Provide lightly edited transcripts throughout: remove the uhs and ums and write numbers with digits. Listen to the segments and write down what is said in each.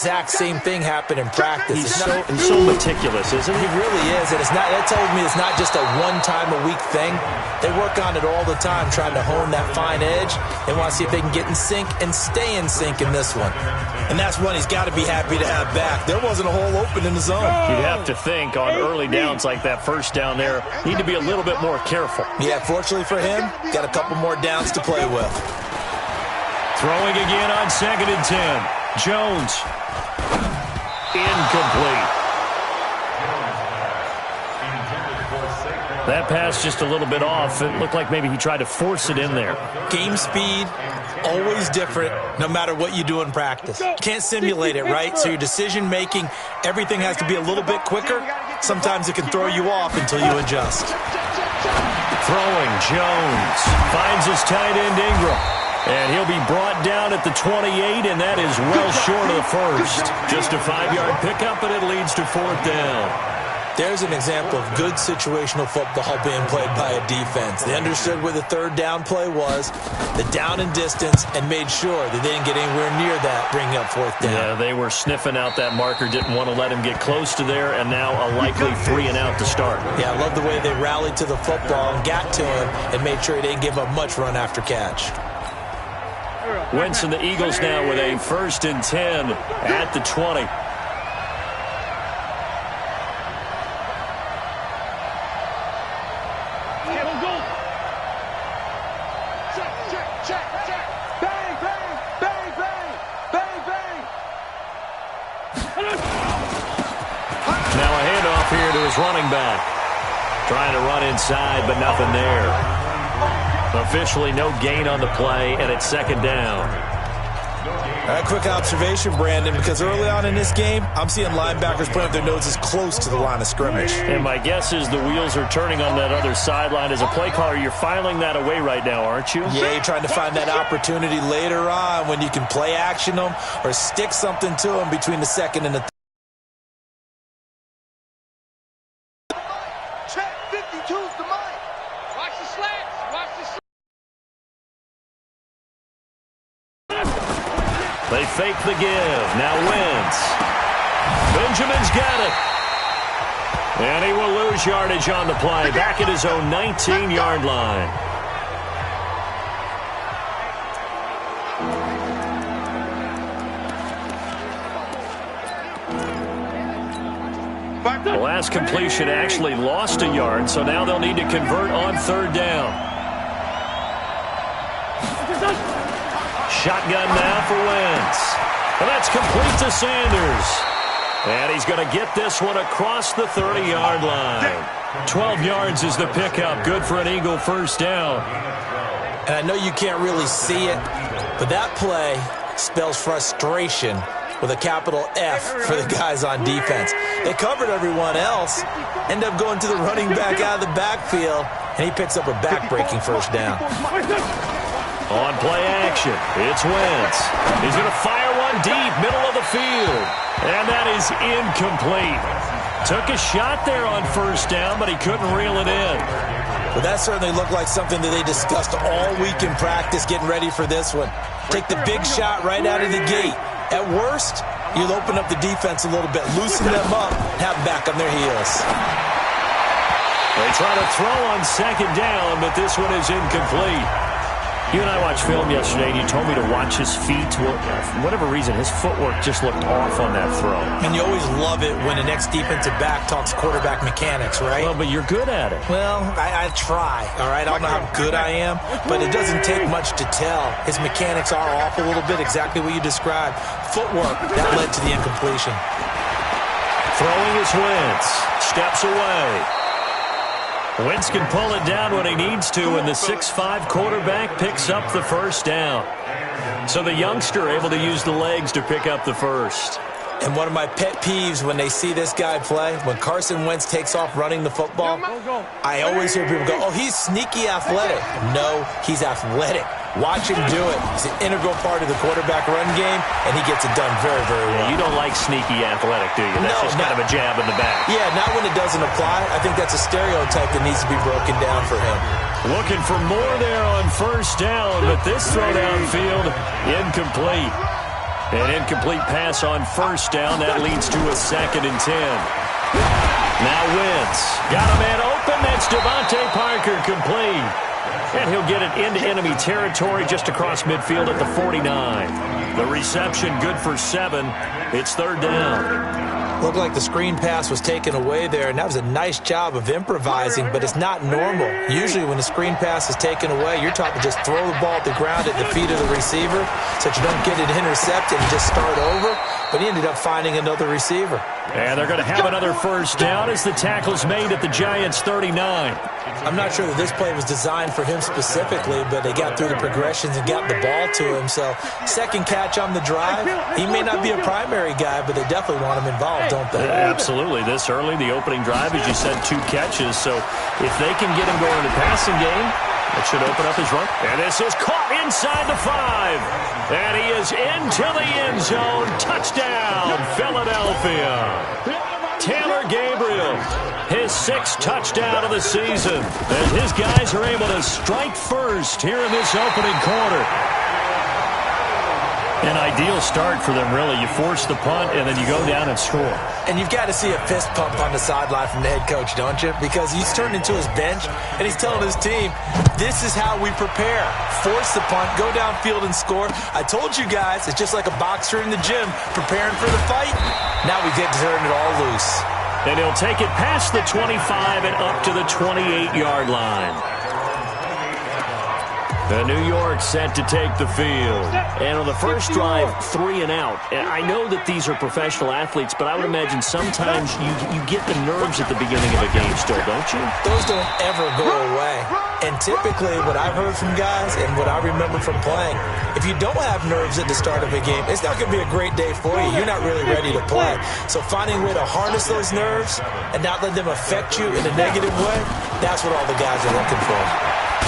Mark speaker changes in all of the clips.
Speaker 1: Exact same thing happened in practice.
Speaker 2: He's so meticulous, isn't he?
Speaker 1: He really is, and that tells me it's not just a one-time-a-week thing. They work on it all the time, trying to hone that fine edge. They want to see if they can get in sync and stay in sync in this one. And that's one he's got to be happy to have back. There wasn't a hole open in the zone.
Speaker 2: You'd have to think on early downs like that first down there, need to be a little bit more careful.
Speaker 1: Yeah, fortunately for him, got a couple more downs to play with.
Speaker 2: Throwing again on 2nd and 10. Jones. Incomplete. That pass just a little bit off. It looked like maybe he tried to force it in there.
Speaker 1: Game speed, always different, no matter what you do in practice. You can't simulate it, right? So your decision-making, everything has to be a little bit quicker. Sometimes it can throw you off until you adjust.
Speaker 2: Throwing, Jones. Finds his tight end, Ingram. And he'll be brought down at the 28, and that is well short of the first. Just a 5-yard pickup, and it leads to 4th down.
Speaker 1: There's an example of good situational football being played by a defense. They understood where the 3rd down play was, the down and distance, and made sure that they didn't get anywhere near that, bringing up 4th down.
Speaker 2: Yeah, they were sniffing out that marker, didn't want to let him get close to there, and now a likely 3 and out to start.
Speaker 1: Yeah, I love the way they rallied to the football and got to him and made sure he didn't give up much run after catch.
Speaker 2: Wentz and the Eagles now with a 1st and 10 at the 20. Now a handoff here to his running back. Trying to run inside, but nothing there. Officially no gain on the play, and it's 2nd down.
Speaker 1: Quick observation, Brandon, because early on in this game, I'm seeing linebackers putting up their noses close to the line of scrimmage.
Speaker 2: And my guess is the wheels are turning on that other sideline. As a play caller, you're filing that away right now, aren't you?
Speaker 1: Yeah, you're trying to find that opportunity later on when you can play action them or stick something to them between the 2nd and the 3rd.
Speaker 2: They fake the give. Now Wentz. Benjamin's got it. And he will lose yardage on the play. Back at his own 19-yard line. The last completion actually lost a yard, so now they'll need to convert on 3rd down. Shotgun now for Wentz. And that's complete to Sanders. And he's going to get this one across the 30-yard line. 12 yards is the pickup. Good for an Eagle 1st down.
Speaker 1: And I know you can't really see it, but that play spells frustration with a capital F for the guys on defense. They covered everyone else, end up going to the running back out of the backfield, and he picks up a back-breaking 1st down.
Speaker 2: On play action, it's Wentz. He's going to fire one deep, middle of the field. And that is incomplete. Took a shot there on 1st down, but he couldn't reel it in.
Speaker 1: Well, that certainly looked like something that they discussed all week in practice, getting ready for this one. Take the big shot right out of the gate. At worst, you'll open up the defense a little bit, loosen them up, have them back on their heels.
Speaker 2: They try to throw on 2nd down, but this one is incomplete. You and I watched film yesterday, and you told me to watch his feet. Well, for whatever reason, his footwork just looked off on that throw.
Speaker 1: And you always love it when the next defensive back talks quarterback mechanics, right?
Speaker 2: Well, but you're good at it.
Speaker 1: Well, I try, all right? I don't know how good I am, but it doesn't take much to tell. His mechanics are off a little bit, exactly what you described. Footwork, that led to the incompletion.
Speaker 2: Throwing is Wentz. Steps away. Wentz can pull it down when he needs to, and the 6'5" quarterback picks up the 1st down. So the youngster able to use the legs to pick up the 1st.
Speaker 1: And one of my pet peeves when they see this guy play, when Carson Wentz takes off running the football, I always hear people go, oh, he's sneaky athletic. No, he's athletic. Watch him do it. He's an integral part of the quarterback run game, and he gets it done very, very well.
Speaker 2: You don't like sneaky athletic, do you? That's just kind of a jab in the back.
Speaker 1: Yeah, not when it doesn't apply. I think that's a stereotype that needs to be broken down for him.
Speaker 2: Looking for more there on 1st down, but this throw downfield, incomplete. An incomplete pass on first down. That leads to a 2nd and 10. Now Wentz. Got a man open. That's Devontae Parker complete. And he'll get it into enemy territory just across midfield at the 49. The reception good for 7. It's 3rd down.
Speaker 1: Looked like the screen pass was taken away there, and that was a nice job of improvising, but it's not normal. Usually when the screen pass is taken away, you're taught to just throw the ball at the ground at the feet of the receiver so that you don't get it intercepted and just start over, but he ended up finding another receiver.
Speaker 2: And they're going to have another first down as the tackle's made at the Giants' 39.
Speaker 1: I'm not sure that this play was designed for him specifically, but they got through the progressions and got the ball to him. So, second catch on the drive. He may not be a primary guy, but they definitely want him involved, don't they?
Speaker 2: Absolutely. This early, the opening drive, as you said, 2 catches. So, if they can get him going in the passing game, that should open up his run. And this is caught inside the 5. And he is into the end zone. Touchdown, Philadelphia. Taylor Gabriel, his 6th touchdown of the season, as his guys are able to strike first here in this opening quarter. An ideal start for them, really. You force the punt, and then you go down and score.
Speaker 1: And you've got to see a fist pump on the sideline from the head coach, don't you? Because he's turned into his bench, and he's telling his team, this is how we prepare. Force the punt, go downfield and score. I told you guys, it's just like a boxer in the gym preparing for the fight. Now we get to turn it all loose.
Speaker 2: And he'll take it past the 25 and up to the 28-yard line. New York set to take the field. And on the first drive, 3 and out. And I know that these are professional athletes, but I would imagine sometimes you get the nerves at the beginning of a game still, don't you?
Speaker 1: Those don't ever go away. And typically what I've heard from guys and what I remember from playing, if you don't have nerves at the start of a game, it's not going to be a great day for you. You're not really ready to play. So finding a way to harness those nerves and not let them affect you in a negative way, that's what all the guys are looking for.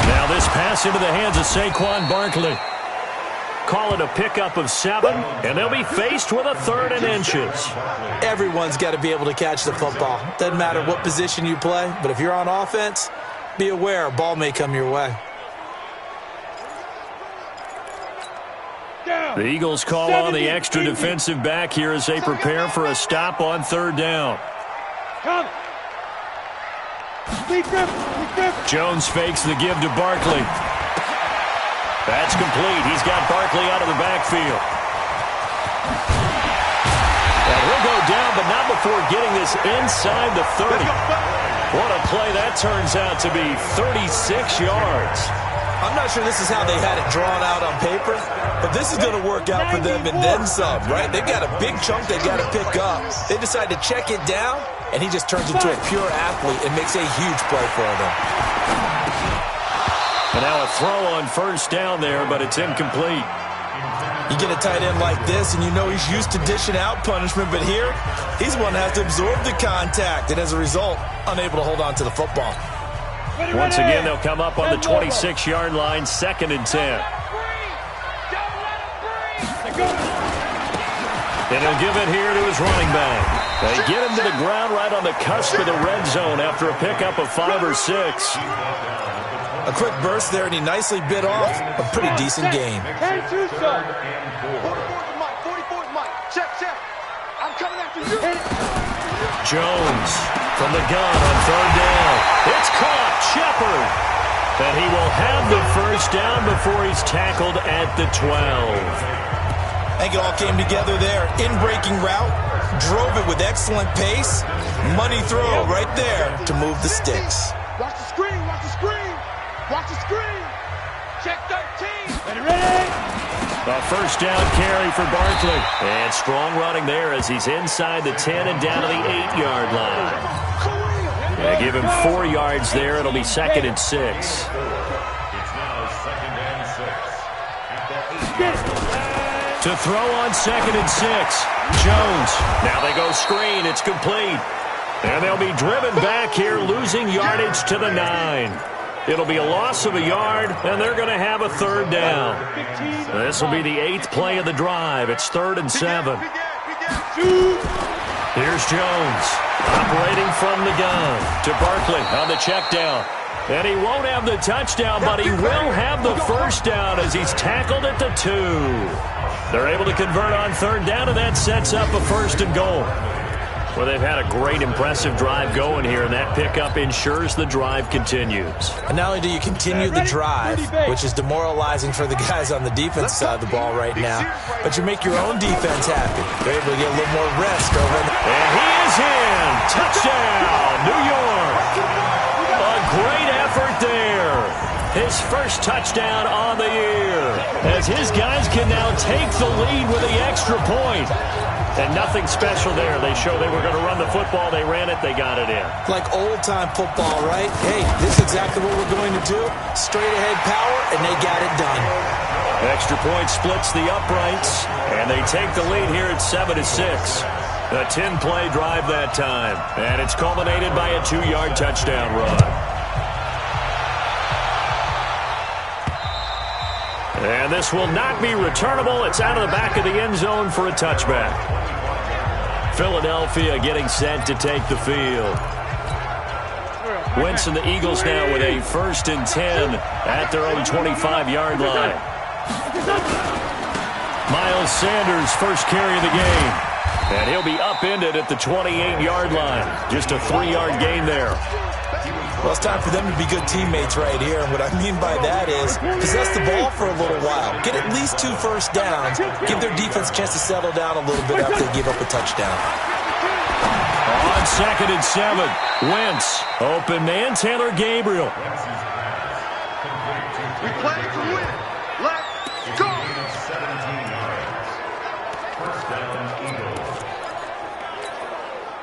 Speaker 2: Now this pass into the hands of Saquon Barkley. Call it a pickup of 7, and they'll be faced with a 3rd and inches.
Speaker 1: Everyone's got to be able to catch the football. Doesn't matter what position you play, but if you're on offense, be aware a ball may come your way.
Speaker 2: The Eagles call on the extra defensive back here as they prepare for a stop on 3rd down. Jones fakes the give to Barkley. That's complete. He's got Barkley out of the backfield. And he'll go down, but not before getting this inside the 30. What a play that turns out to be, 36 yards.
Speaker 1: I'm not sure this is how they had it drawn out on paper, but this is going to work out for them and then some, right? They've got a big chunk they've got to pick up. They decide to check it down, and he just turns into a pure athlete and makes a huge play for them.
Speaker 2: And now a throw on first down there, but it's incomplete.
Speaker 1: You get a tight end like this, and you know he's used to dishing out punishment, but here, he's the one that has to absorb the contact, and as a result, unable to hold on to the football.
Speaker 2: Once again, they'll come up on the 26-yard line, 2nd and 10. And he'll give it here to his running back. They get him to the ground right on the cusp of the red zone after a pickup of 5 or 6.
Speaker 1: A quick burst there, and he nicely bit off a pretty decent gain.
Speaker 2: Jones from the gun on 3rd down. It's caught. Shepard. And he will have the first down before he's tackled at the 12.
Speaker 1: I think it all came together there. In-breaking route. Drove it with excellent pace. Money throw right there to move the sticks.
Speaker 3: Watch the screen. Watch the screen. Watch the screen. Check 13. Ready?
Speaker 2: A first down carry for Barkley. And strong running there as he's inside the 10 and down to the 8-yard line. Yeah, give him 4 yards there. It'll be 2nd and 6.
Speaker 3: It's now 2nd and 6.
Speaker 2: To throw on 2nd and 6. Jones. Now they go screen. It's complete. And they'll be driven back here, losing yardage to the 9. It'll be a loss of a yard, and they're going to have a 3rd down. This will be the 8th play of the drive. It's 3rd and 7. Here's Jones, operating from the gun to Barkley on the check down. And he won't have the touchdown, but he will have the first down as he's tackled at the 2. They're able to convert on third down, and that sets up a first and goal. Well, they've had a great, impressive drive going here, and that pickup ensures the drive continues.
Speaker 1: And not only do you continue the drive, which is demoralizing for the guys on the defense side of the ball right now, but you make your own defense happy. They're able to get a little more rest over in the...
Speaker 2: And he is in! Touchdown, New York! A great effort there. His first touchdown on the year, as his guys can now take the lead with the extra point. And nothing special there. They showed they were going to run the football. They ran it. They got it in.
Speaker 1: Like old-time football, right? Hey, this is exactly what we're going to do. Straight-ahead power, and they got it done.
Speaker 2: Extra point splits the uprights, and they take the lead here at 7-6. A 10-play drive that time, and it's culminated by a 2-yard touchdown run. And this will not be returnable. It's out of the back of the end zone for a touchback. Philadelphia getting set to take the field. Wentz and the Eagles now with a 1st and 10 at their own 25-yard line. Miles Sanders, first carry of the game. And he'll be upended at the 28-yard line. Just a 3-yard gain there.
Speaker 1: Well, it's time for them to be good teammates right here. And what I mean by that is possess the ball for a little while. Get at least 2 first downs. Give their defense a chance to settle down a little bit after they give up a touchdown.
Speaker 2: On 2nd and 7, Wentz. Open man, Taylor Gabriel.
Speaker 3: We play to win. Let's go.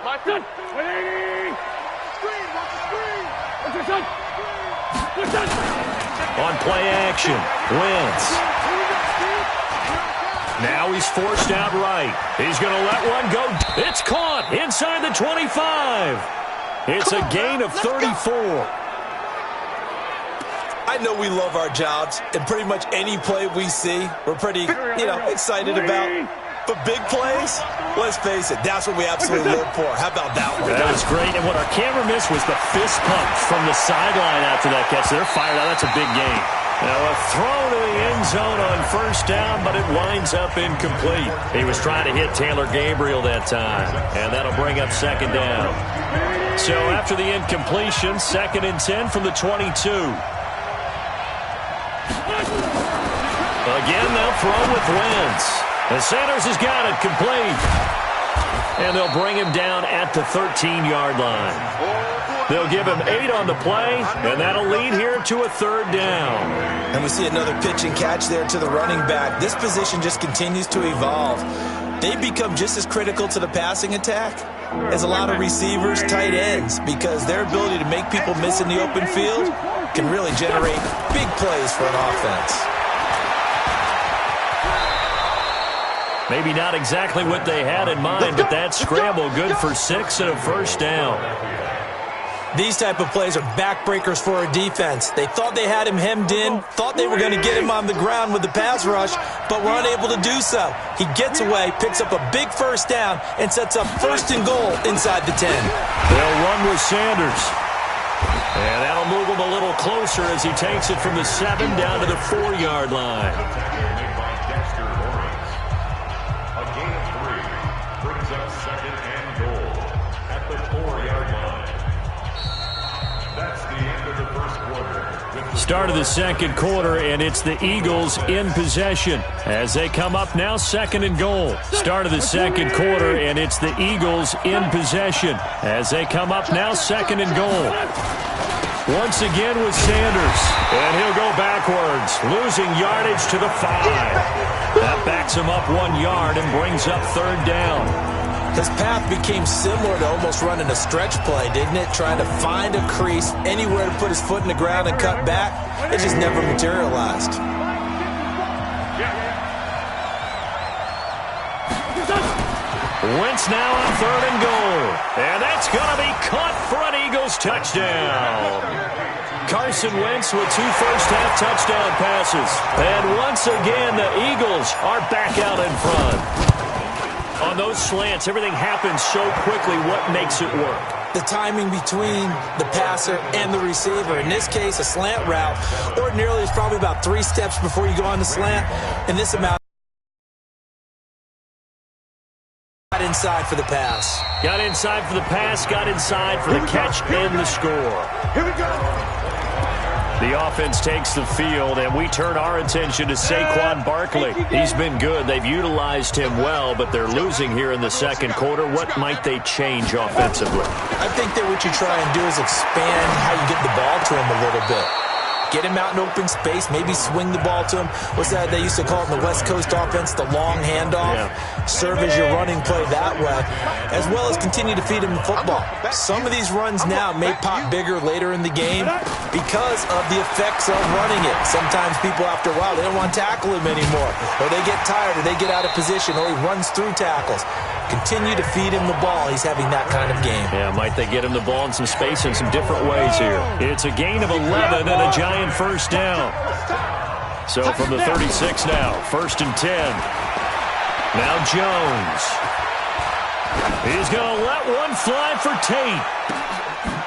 Speaker 3: My turn.
Speaker 2: On play action, Wentz. Now he's forced out right. He's going to let one go. It's caught inside the 25. It's a gain of 34.
Speaker 1: I know we love our jobs, and pretty much any play we see, we're pretty, excited about. But big plays, let's face it, that's what we absolutely live for. How about that one?
Speaker 2: That was great, and what our camera missed was the fist pump from the sideline after that catch. They're fired out. That's a big gain. Now a throw to the end zone on 1st down, but it winds up incomplete. He was trying to hit Taylor Gabriel that time, and that'll bring up 2nd down. So after the incompletion, 2nd and 10 from the 22. Again, they'll throw with Wentz. And Sanders has got it complete. And they'll bring him down at the 13-yard line. They'll give him 8 on the play, and that'll lead here to a 3rd down.
Speaker 1: And we see another pitch and catch there to the running back. This position just continues to evolve. They become just as critical to the passing attack as a lot of receivers, tight ends, because their ability to make people miss in the open field can really generate big plays for an offense.
Speaker 2: Maybe not exactly what they had in mind, but that scramble good for 6 and a 1st down.
Speaker 1: These type of plays are backbreakers for a defense. They thought they had him hemmed in, thought they were going to get him on the ground with the pass rush, but were unable to do so. He gets away, picks up a big 1st down, and sets up 1st and goal inside the 10.
Speaker 2: They'll run with Sanders. And that'll move him a little closer as he takes it from the 7 down to the 4-yard line. Start of the 2nd quarter, and it's the Eagles in possession as they come up now 2nd and goal. Start of the 2nd quarter, and it's the Eagles in possession as they come up now 2nd and goal. Once again with Sanders, and he'll go backwards, losing yardage to the 5. That backs him up 1 yard and brings up 3rd down.
Speaker 1: His path became similar to almost running a stretch play, didn't it? Trying to find a crease, anywhere to put his foot in the ground and cut back. It just never materialized.
Speaker 2: Wentz now on 3rd and goal. And that's going to be caught for an Eagles touchdown. Carson Wentz with 2 first-half touchdown passes. And once again, the Eagles are back out in front. On those slants, everything happens so quickly. What makes it work?
Speaker 1: The timing between the passer and the receiver. In this case, a slant route. Ordinarily, it's probably about 3 steps before you go on the slant. In this amount inside for the pass.
Speaker 2: Got inside for the pass, got inside for the catch and the score.
Speaker 3: Here we go.
Speaker 2: The offense takes the field, and we turn our attention to Saquon Barkley. He's been good. They've utilized him well, but they're losing here in the second quarter. What might they change offensively?
Speaker 1: I think that what you try and do is expand how you get the ball to him a little bit. Get him out in open space, maybe swing the ball to him. What's that they used to call it in the West Coast offense, the long handoff? Yeah. Serve as your running play that way, as well as continue to feed him the football. Some of these runs now may pop bigger later in the game because of the effects of running it. Sometimes people, after a while, they don't want to tackle him anymore, or they get tired, or they get out of position, or he runs through tackles. Continue to feed him the ball. He's having that kind of game.
Speaker 2: Yeah, might they get him the ball in some space in some different ways here. It's a gain of 11 and a giant first down. So from the 36 now, 1st and 10. Now Jones. He's going to let one fly for Tate.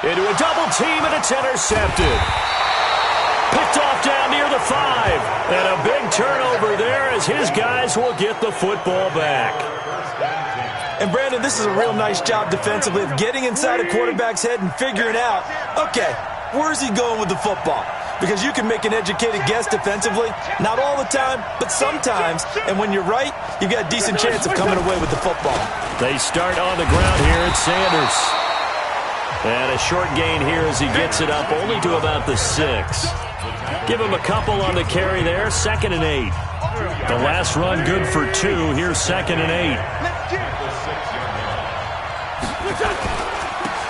Speaker 2: Into a double team, and it's intercepted. Picked off down near the 5. And a big turnover there as his guys will get the football back.
Speaker 1: And, Brandon, this is a real nice job defensively of getting inside a quarterback's head and figuring out, okay, where's he going with the football? Because you can make an educated guess defensively, not all the time, but sometimes. And when you're right, you've got a decent chance of coming away with the football.
Speaker 2: They start on the ground here at Sanders. And a short gain here as he gets it up only to about the 6. Give him a couple on the carry there, 2nd and 8. The last run good for 2. Here's 2nd and 8.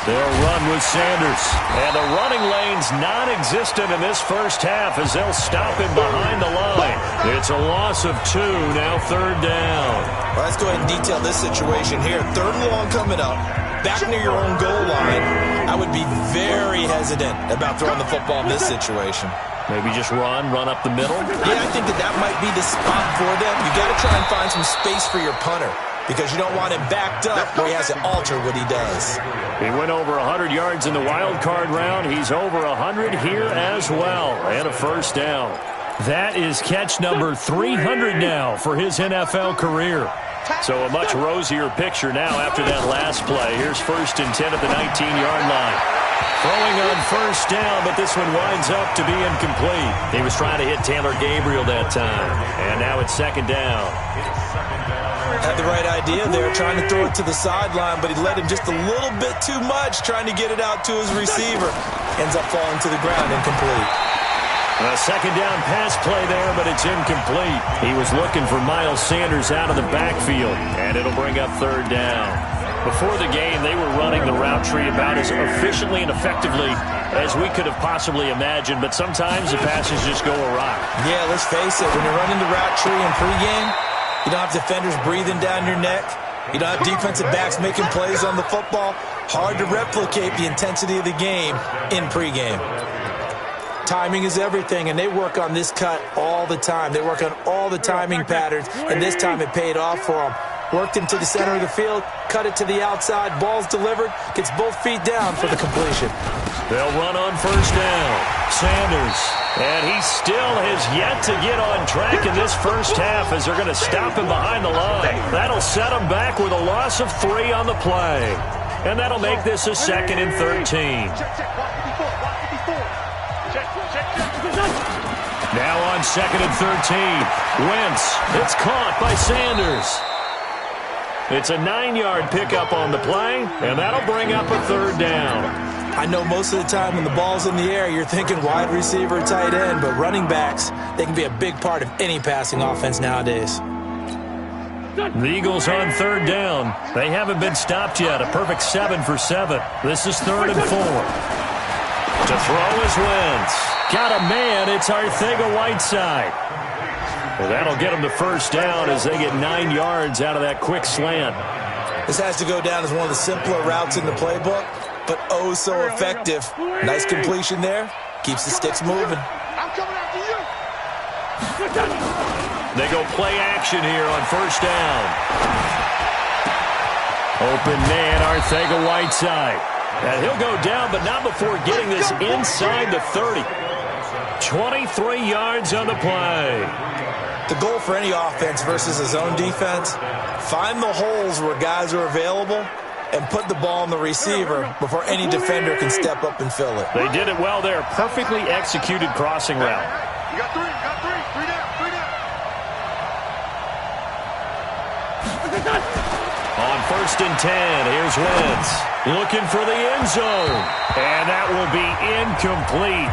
Speaker 2: They'll run with Sanders. And the running lane's non-existent in this first half as they'll stop him behind the line. It's a loss of 2, now 3rd down.
Speaker 1: Well, let's go ahead and detail this situation here. 3rd and long coming up. Back near your own goal line. I would be very hesitant about throwing the football in this situation.
Speaker 2: Maybe just run up the middle?
Speaker 1: Yeah, I think that might be the spot for them. You got to try and find some space for your punter, because you don't want him backed up where he has to alter what he does.
Speaker 2: He went over 100 yards in the wild card round. He's over 100 here as well. And a first down. That is catch number 300 now for his NFL career. So a much rosier picture now after that last play. Here's 1st and 10 at the 19-yard line. Throwing on first down, but this one winds up to be incomplete. He was trying to hit Taylor Gabriel that time. And now it's 2nd down.
Speaker 1: Had the right idea there, trying to throw it to the sideline, but he led him just a little bit too much, trying to get it out to his receiver. Ends up falling to the ground, incomplete.
Speaker 2: A 2nd down pass play there, but it's incomplete. He was looking for Miles Sanders out of the backfield, and it'll bring up 3rd down. Before the game, they were running the route tree about as efficiently and effectively as we could have possibly imagined, but sometimes the passes just go awry.
Speaker 1: Yeah, let's face it, when you're running the route tree in pregame, you don't have defenders breathing down your neck. You don't have defensive backs making plays on the football. Hard to replicate the intensity of the game in pregame. Timing is everything, and they work on this cut all the time. They work on all the timing patterns, and this time it paid off for them. Worked him to the center of the field, cut it to the outside, ball's delivered, gets both feet down for the completion.
Speaker 2: They'll run on first down. Sanders. And he still has yet to get on track in this first half as they're going to stop him behind the line. That'll set him back with a loss of 3 on the play. And that'll make this a 2nd and 13. Now on 2nd and 13. Wentz. It's caught by Sanders. It's a 9-yard pickup on the play, and that'll bring up a 3rd down.
Speaker 1: I know most of the time when the ball's in the air, you're thinking wide receiver, tight end, but running backs, they can be a big part of any passing offense nowadays.
Speaker 2: The Eagles on 3rd down. They haven't been stopped yet. A perfect 7 for 7. This is 3rd and 4. To throw is Wentz. Got a man. It's Arcega-Whiteside. Well, that'll get them the first down as they get 9 yards out of that quick slant.
Speaker 1: This has to go down as one of the simpler routes in the playbook, but oh so effective. Nice completion there. Keeps the sticks moving.
Speaker 3: I'm coming after you.
Speaker 2: They go play action here on first down. Open man, Arcega-Whiteside. And he'll go down, but not before getting this inside the 30. 23 yards on the play.
Speaker 1: The goal for any offense versus a zone defense, find the holes where guys are available and put the ball on the receiver before any defender can step up and fill it.
Speaker 2: They did it well there. Perfectly executed crossing route.
Speaker 3: You got three down.
Speaker 2: On 1st and 10, here's Wentz. Looking for the end zone. And that will be incomplete.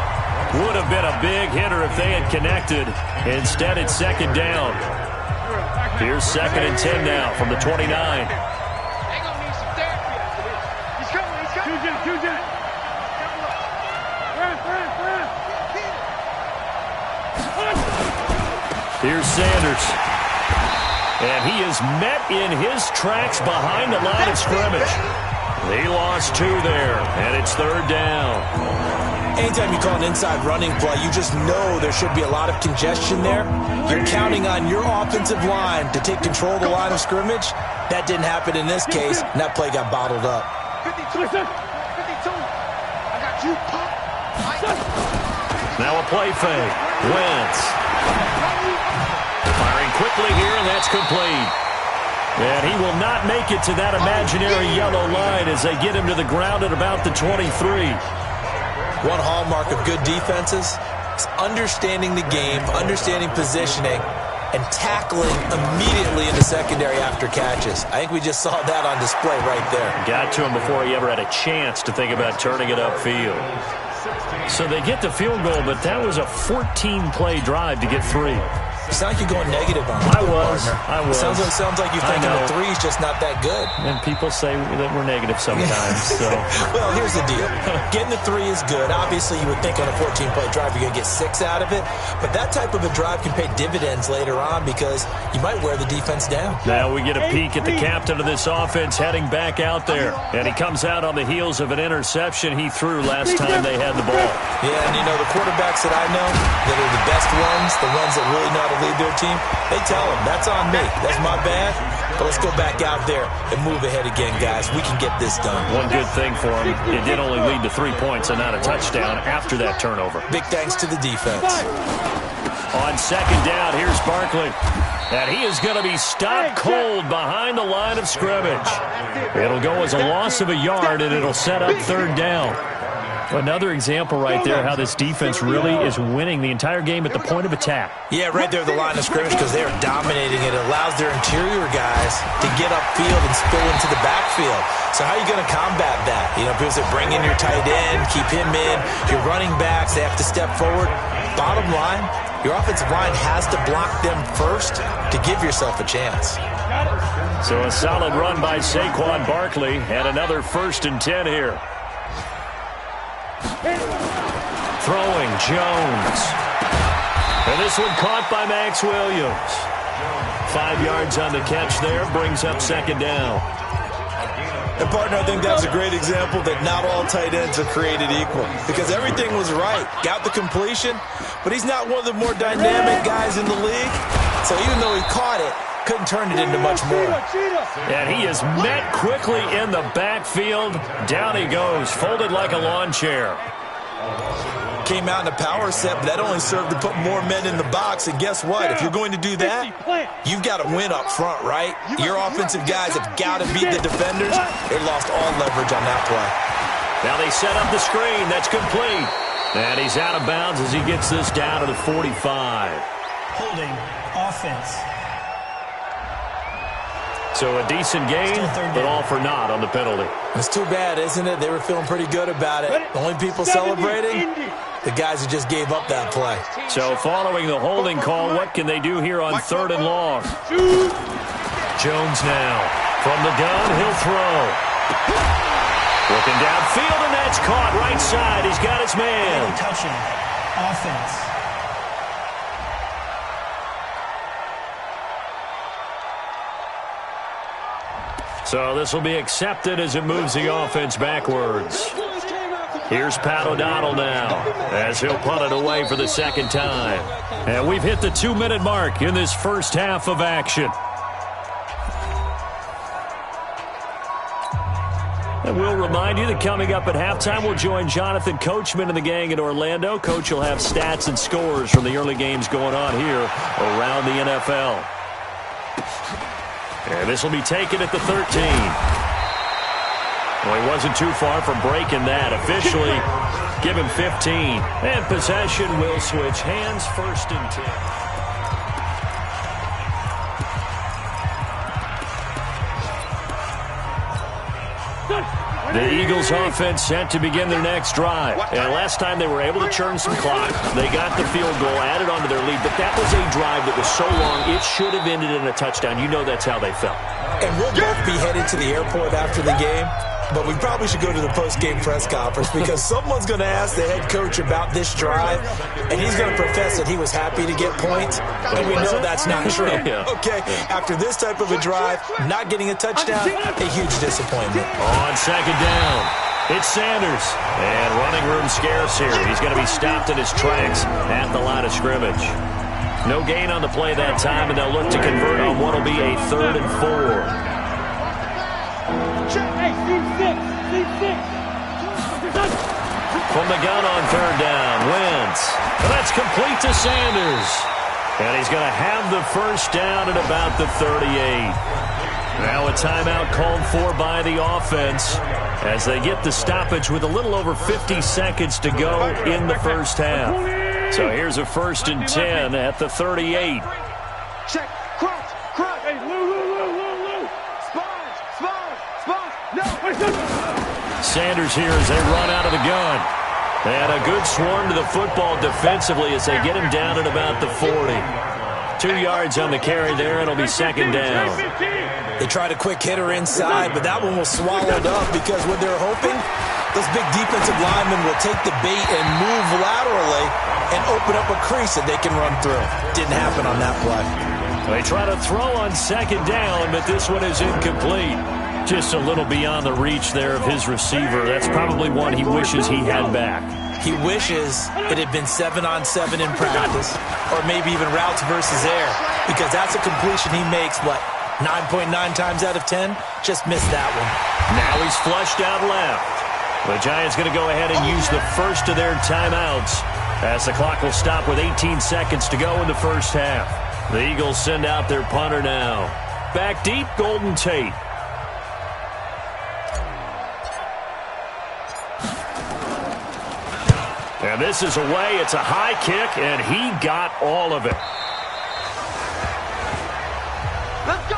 Speaker 2: Would have been a big hitter if they had connected. Instead, it's 2nd down. Here's 2nd and 10 now from the 29.
Speaker 3: They're going to need some therapy after this. He's coming. Q-Jet.
Speaker 2: Here's Sanders. And he is met in his tracks behind the line of scrimmage. He lost 2 there, and it's 3rd down.
Speaker 1: Anytime you call an inside running play, you just know there should be a lot of congestion there. You're counting on your offensive line to take control of the line of scrimmage. That didn't happen in this case, and that play got bottled up.
Speaker 3: 52. I got you, punk.
Speaker 2: Now a play fake. Wentz. Firing quickly here, and that's complete. And he will not make it to that imaginary yellow line as they get him to the ground at about the 23.
Speaker 1: One hallmark of good defenses is understanding the game, understanding positioning, and tackling immediately in the secondary after catches. I think we just saw that on display right there.
Speaker 2: Got to him before he ever had a chance to think about turning it upfield. So they get the field goal, but that was a 14-play drive to get 3.
Speaker 1: You sound like you're going negative on
Speaker 2: I was.
Speaker 1: Sounds like you're thinking the 3's just not that good.
Speaker 2: And people say that we're negative sometimes. So.
Speaker 1: Well, here's the deal. Getting the 3 is good. Obviously, you would think on a 14-play drive you're going to get 6 out of it. But that type of a drive can pay dividends later on because you might wear the defense down.
Speaker 2: Now we get a peek at the captain of this offense heading back out there. And he comes out on the heels of an interception he threw last time they had the ball.
Speaker 1: Yeah, and you know, the quarterbacks that I know that are the best ones, the ones that really know how to lead their team, they tell them, that's on me. That's my bad. But let's go back out there and move ahead again, guys. We can get this done.
Speaker 2: One good thing for him, it did only lead to 3 points and not a touchdown after that turnover.
Speaker 1: Big thanks to the defense.
Speaker 2: On 2nd down, here's Barkley. And he is going to be stopped cold behind the line of scrimmage. It'll go as a loss of a yard, and it'll set up 3rd down. Another example right there how this defense really is winning the entire game at the point of attack.
Speaker 1: Yeah, right there at the line of scrimmage because they are dominating it. It allows their interior guys to get upfield and spill into the backfield. So how are you going to combat that? You know, people say bring in your tight end, keep him in. Your running backs, they have to step forward. Bottom line, your offensive line has to block them first to give yourself a chance.
Speaker 2: So a solid run by Saquon Barkley and another 1st and 10 here. Throwing Jones. And this one caught by Max Williams. 5 yards on the catch there, brings up 2nd down.
Speaker 1: And, partner, I think that's a great example that not all tight ends are created equal because everything was right. Got the completion, but he's not one of the more dynamic guys in the league. So even though he caught it, couldn't turn it into much more.
Speaker 2: And he is met quickly in the backfield. Down he goes, folded like a lawn chair.
Speaker 1: Came out in a power set, but that only served to put more men in the box. And guess what? If you're going to do that, you've got to win up front, right? Your offensive guys have got to beat the defenders. They lost all leverage on that play.
Speaker 2: Now they set up the screen. That's complete. And he's out of bounds as he gets this down to the 45.
Speaker 4: Holding offense.
Speaker 2: So a decent gain, but all for naught on the penalty.
Speaker 1: It's too bad, isn't it? They were feeling pretty good about it. The only people celebrating, the guys who just gave up that play.
Speaker 2: So following the holding call, what can they do here on 3rd and long? Jones now. From the gun, he'll throw. Looking downfield, and that's caught right side. He's got his man.
Speaker 4: Touching offense.
Speaker 2: So this will be accepted as it moves the offense backwards. Here's Pat O'Donnell now as he'll punt it away for the 2nd time. And we've hit the 2-minute mark in this first half of action. And we'll remind you that coming up at halftime, we'll join Jonathan Coachman and the gang in Orlando. Coach will have stats and scores from the early games going on here around the NFL. And this will be taken at the 13. Well, he wasn't too far from breaking that. Officially, give him 15. And possession will switch hands, 1st and 10. The Eagles offense set to begin their next drive. And last time they were able to churn some clock. They got the field goal, added onto their lead. But that was a drive that was so long, it should have ended in a touchdown. You know that's how they felt.
Speaker 1: And we'll both be headed to the airport after the game. But we probably should go to the post-game press conference because someone's going to ask the head coach about this drive, and he's going to profess that he was happy to get points, and we know that's not true. Okay, after this type of a drive, not getting a touchdown, a huge disappointment.
Speaker 2: On 2nd down, it's Sanders. And running room scarce here. He's going to be stopped in his tracks at the line of scrimmage. No gain on the play that time, and they'll look to convert on what will be a 3rd and 4. From the gun on 3rd down, Wentz. That's complete to Sanders. And he's going to have the 1st down at about the 38. Now a timeout called for by the offense as they get the stoppage with a little over 50 seconds to go in the 1st half. So here's a 1st and 10 at the 38.
Speaker 3: Check, crunch, crunch. Hey, Lou. Spons. No.
Speaker 2: Sanders here as they run out of the gun. And a good swarm to the football defensively as they get him down at about the 40. 2 yards on the carry there, and it'll be 2nd down.
Speaker 1: They tried a quick hitter inside, but that one was swallowed up because what they're hoping, those big defensive linemen will take the bait and move laterally and open up a crease that they can run through. Didn't happen on that play.
Speaker 2: They try to throw on 2nd down, but this one is incomplete. Just a little beyond the reach there of his receiver. That's probably one he wishes he had back.
Speaker 1: He wishes it had been 7-on-7 in practice, or maybe even routes versus air, because that's a completion he makes, 9.9 times out of 10? Just missed that one.
Speaker 2: Now he's flushed out left. The Giants going to go ahead and use the first of their timeouts as the clock will stop with 18 seconds to go in the 1st half. The Eagles send out their punter now. Back deep, Golden Tate. And this is away. It's a high kick, and he got all of it.
Speaker 3: Let's go.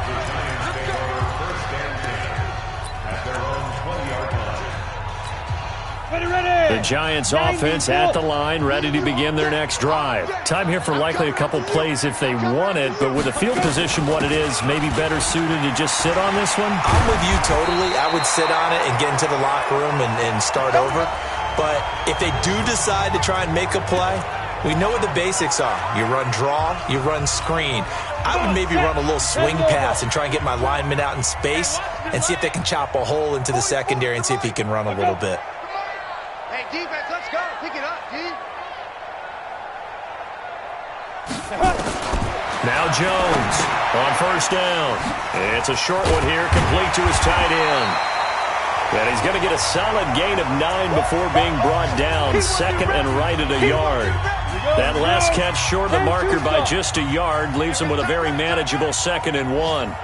Speaker 3: Ready.
Speaker 2: The Giants offense at the line, ready to begin their next drive. Time here for likely a couple plays if they want it, but with the field position what it is, maybe better suited to just sit on this one?
Speaker 1: I'm with you totally. I would sit on it and get into the locker room and start over. But if they do decide to try and make a play, we know what the basics are. You run draw, you run screen. I would maybe run a little swing pass and try and get my lineman out in space and see if they can chop a hole into the secondary and see if he can run a little bit.
Speaker 3: Hey, defense, let's go. Pick it up, D.
Speaker 2: Now Jones on 1st down. It's a short one here, complete to his tight end. And he's going to get a solid gain of 9 before being brought down. 2nd and right at a yard. That last catch short of the marker by just a yard leaves him with a very manageable 2nd and 1. A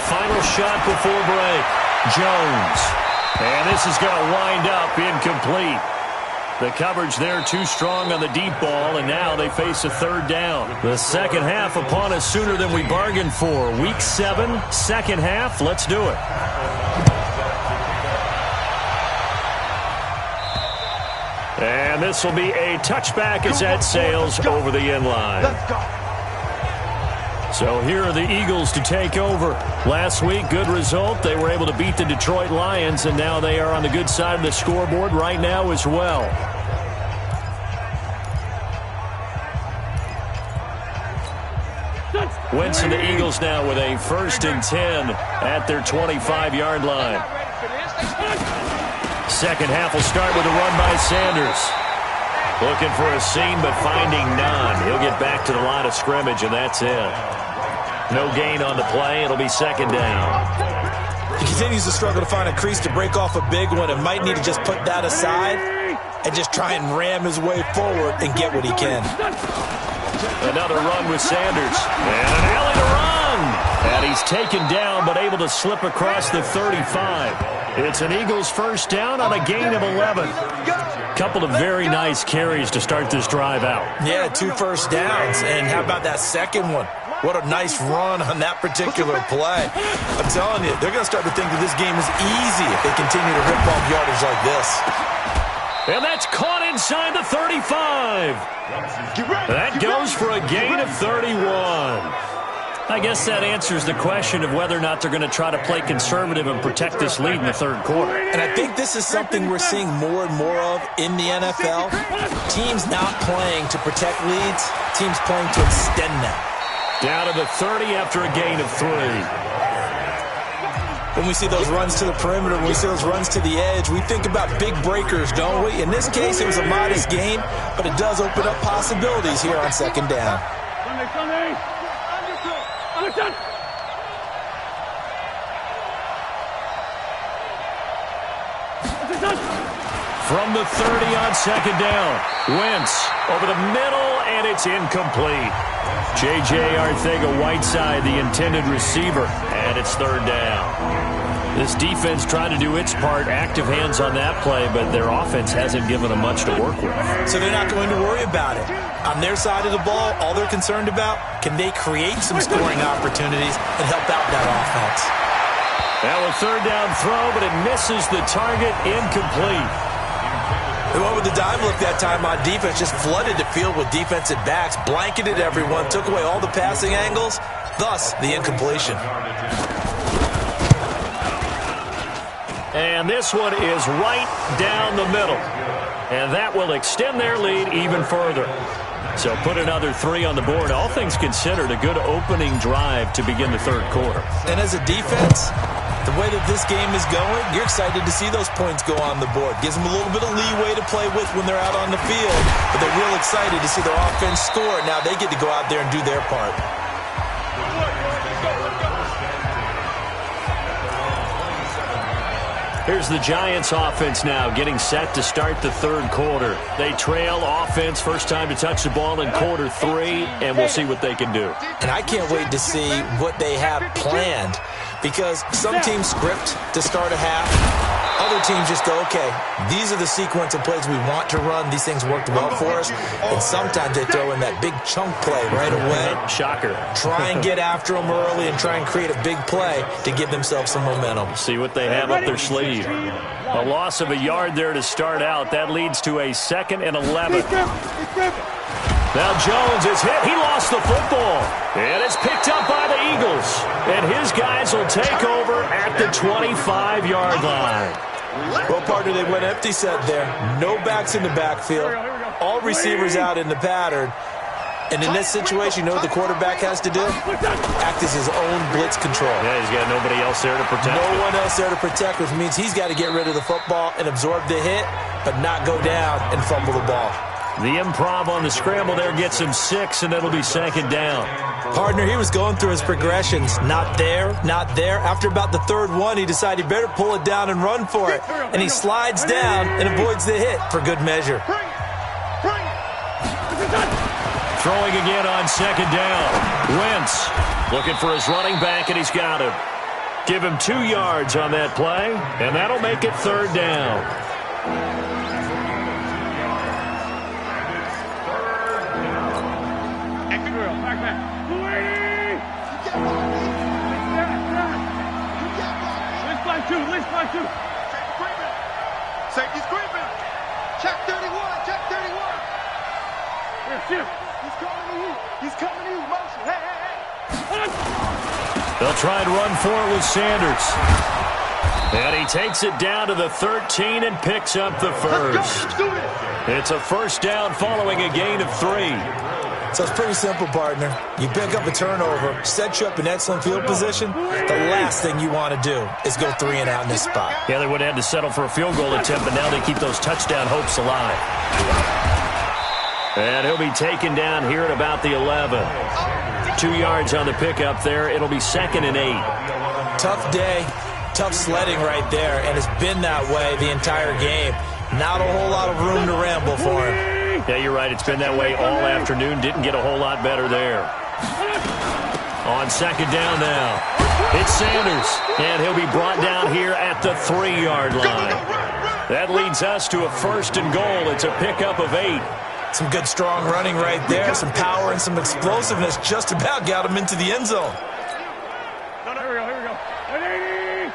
Speaker 2: final shot before break. Jones. And this is going to wind up incomplete. The coverage there too strong on the deep ball, and now they face a 3rd down. The 2nd half upon us sooner than we bargained for. Week 7, 2nd half. Let's do it. And this will be a touchback as that sails over the end line.
Speaker 3: Let's go.
Speaker 2: So here are the Eagles to take over. Last week, good result. They were able to beat the Detroit Lions, and now they are on the good side of the scoreboard right now as well. Wentz and the Eagles now with a 1st and 10 at their 25-yard line. 2nd half will start with a run by Sanders. Looking for a seam, but finding none. He'll get back to the line of scrimmage, and that's it. No gain on the play. It'll be 2nd down.
Speaker 1: You can continues to struggle to find a crease to break off a big one and might need to just put that aside and just try and ram his way forward and get what he can.
Speaker 2: Another run with Sanders. And an alley to run. And he's taken down but able to slip across the 35. It's an Eagles first down on a gain of 11. Couple of very nice carries to start this drive out.
Speaker 1: Yeah, 2 first downs. And how about that second one? What a nice run on that particular play. I'm telling you, they're going to start to think that this game is easy if they continue to rip off yardage like this.
Speaker 2: And that's caught inside the 35. That goes for a gain of 31. I guess that answers the question of whether or not they're going to try to play conservative and protect this lead in the third quarter.
Speaker 1: And I think this is something we're seeing more and more of in the NFL. Teams not playing to protect leads, teams playing to extend them.
Speaker 2: Down to the 30 after a gain of 3.
Speaker 1: When we see those runs to the perimeter, when we see those runs to the edge, we think about big breakers, don't we? In this case, it was a modest gain, but it does open up possibilities here on second down.
Speaker 2: From the 30 on second down, Wentz over the middle, and it's incomplete. J.J. Arcega-Whiteside, the intended receiver, and it's third down. This defense trying to do its part, active hands on that play, but their offense hasn't given them much to work with.
Speaker 1: So they're not going to worry about it. On their side of the ball, all they're concerned about, can they create some scoring opportunities and help out that offense?
Speaker 2: Now a third down throw, but it misses the target, incomplete.
Speaker 1: They went with the dime look that time on defense, just flooded the field with defensive backs, blanketed everyone, took away all the passing angles, thus the incompletion.
Speaker 2: And this one is right down the middle. And that will extend their lead even further. So put another 3 on the board. All things considered, a good opening drive to begin the third quarter.
Speaker 1: And as a defense, the way that this game is going, you're excited to see those points go on the board. Gives them a little bit of leeway to play with when they're out on the field. But they're real excited to see their offense score. Now they get to go out there and do their part.
Speaker 2: Here's the Giants offense now getting set to start the third quarter. They trail offense, first time to touch the ball in quarter 3, and we'll see what they can do.
Speaker 1: And I can't wait to see what they have planned, because some teams script to start a half. Other teams just go, okay, these are the sequence of plays we want to run. These things worked well for us. And sometimes they throw in that big chunk play right away.
Speaker 2: Shocker.
Speaker 1: Try and get after them early and try and create a big play to give themselves some momentum.
Speaker 2: See what they have up their sleeve. A loss of a yard there to start out. That leads to a 2nd and 11. Now Jones is hit. He lost the football. And it's picked up by the Eagles. And his guys will take over at the 25-yard line.
Speaker 1: Well, partner, they went empty set there. No backs in the backfield. All receivers out in the pattern. And in this situation, you know what the quarterback has to do? Act as his own blitz control.
Speaker 2: Yeah, he's got nobody else there to protect him.
Speaker 1: No one else there to protect, which means he's got to get rid of the football and absorb the hit, but not go down and fumble the ball.
Speaker 2: The improv on the scramble there gets him 6, and it'll be 2nd down.
Speaker 1: Partner, he was going through his progressions. Not there, not there. After about the 3rd one, he decided he better pull it down and run for it. And he slides down and avoids the hit for good measure.
Speaker 2: Throwing again on 2nd down. Wentz looking for his running back, and he's got him. Give him 2 yards on that play, and that'll make it 3rd down.
Speaker 3: Safety screaming. Check 31. Check 31. He's coming to you. He's coming to you. Motion. Hey.
Speaker 2: They'll try and run for it with Sanders. And he takes it down to the 13 and picks up the first. It's a first down following a gain of 3.
Speaker 1: So it's pretty simple, partner. You pick up a turnover, set you up in excellent field position. The last thing you want to do is go 3 and out in this spot.
Speaker 2: Yeah, they would have had to settle for a field goal attempt, but now they keep those touchdown hopes alive. And he'll be taken down here at about the 11. 2 yards on the pickup there. It'll be 2nd and 8.
Speaker 1: Tough day tough sledding right there, and it's been that way the entire game. Not a whole lot of room to ramble for him.
Speaker 2: Yeah, you're right. It's been that way all afternoon. Didn't get a whole lot better there. On second down now, it's Sanders, and he'll be brought down here at the 3-yard line. That leads us to a 1st and goal. It's a pickup of 8.
Speaker 1: Some good, strong running right there. Some power and some explosiveness just about got him into the end zone.
Speaker 3: No, here we go. 180.